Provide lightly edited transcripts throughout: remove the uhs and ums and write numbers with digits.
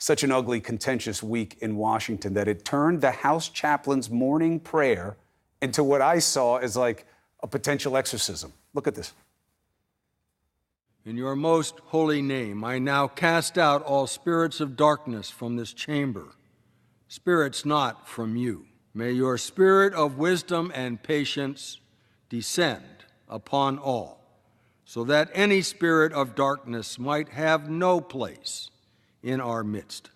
such an ugly, contentious week in Washington that it turned the House chaplain's morning prayer into what I saw as like a potential exorcism. Look at this. In your most holy name, I now cast out all spirits of darkness from this chamber, spirits not from you. May your spirit of wisdom and patience descend upon all, so that any spirit of darkness might have no place in our midst.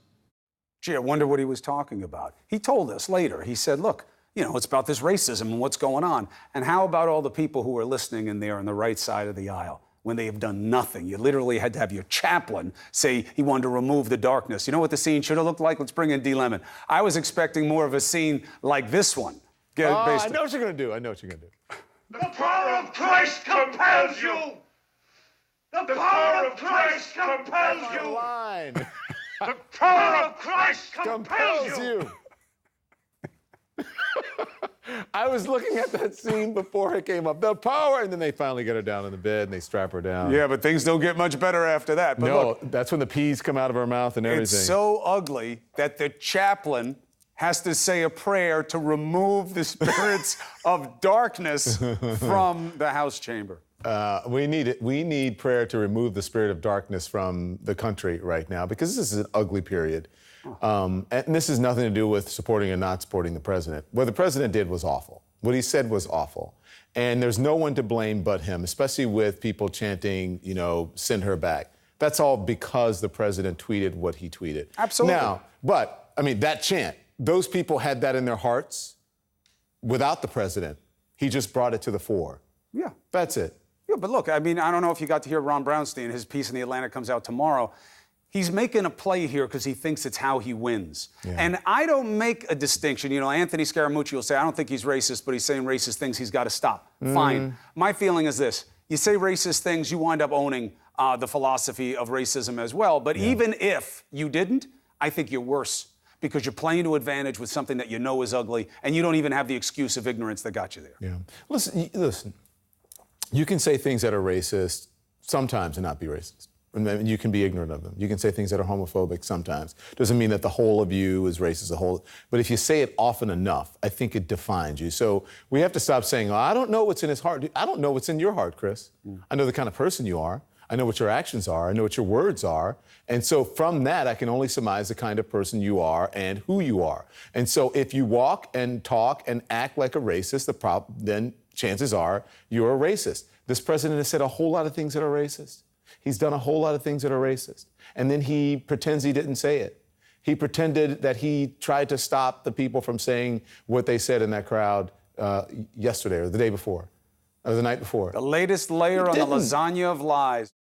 Gee, I wonder what he was talking about. He told us later, he said, look, you know, it's about this racism and what's going on. And how about all the people who are listening in there on the right side of the aisle when they have done nothing? You literally had to have your chaplain say he wanted to remove the darkness. You know what the scene should have looked like? Let's bring in D. Lemon. I was expecting more of a scene like this one. I know what you're going to do. I know what you're going to do. The power of Christ compels you! The power of Christ compels you! Line. The power of Christ compels you! I was looking at that scene before it came up. The power, and then they finally get her down in the bed and they strap her down. Yeah, but things don't get much better after that. But no, look, that's when the peas come out of her mouth and everything. It's so ugly that the chaplain has to say a prayer to remove the spirits of darkness from the House chamber. We need prayer to remove the spirit of darkness from the country right now, because this is an ugly period. And this has nothing to do with supporting or not supporting the president. What the president did was awful. What he said was awful. And there's no one to blame but him, especially with people chanting, you know, send her back. That's all because the president tweeted what he tweeted. Absolutely. Now, but, I mean, that chant, those people had that in their hearts without the president. He just brought it to the fore. Yeah. That's it. Yeah, but look, I mean, I don't know if you got to hear Ron Brownstein. His piece in The Atlantic comes out tomorrow. He's making a play here because he thinks it's how he wins. Yeah. And I don't make a distinction. You know, Anthony Scaramucci will say, I don't think he's racist, but he's saying racist things he's got to stop. Fine. My feeling is this. You say racist things, you wind up owning the philosophy of racism as well. But even if you didn't, I think you're worse because you're playing to advantage with something that you know is ugly, and you don't even have the excuse of ignorance that got you there. Yeah. Listen. You can say things that are racist sometimes and not be racist. And you can be ignorant of them. You can say things that are homophobic sometimes. Doesn't mean that the whole of you is racist, the whole. But if you say it often enough, I think it defines you. So we have to stop saying, oh, I don't know what's in his heart. I don't know what's in your heart, Chris. I know the kind of person you are. I know what your actions are. I know what your words are. And so from that, I can only surmise the kind of person you are and who you are. And so if you walk and talk and act like a racist, then chances are you're a racist. This president has said a whole lot of things that are racist. He's done a whole lot of things that are racist. And then he pretends he didn't say it. He pretended that he tried to stop the people from saying what they said in that crowd yesterday or the day before, or the night before. The latest layer on the lasagna of lies.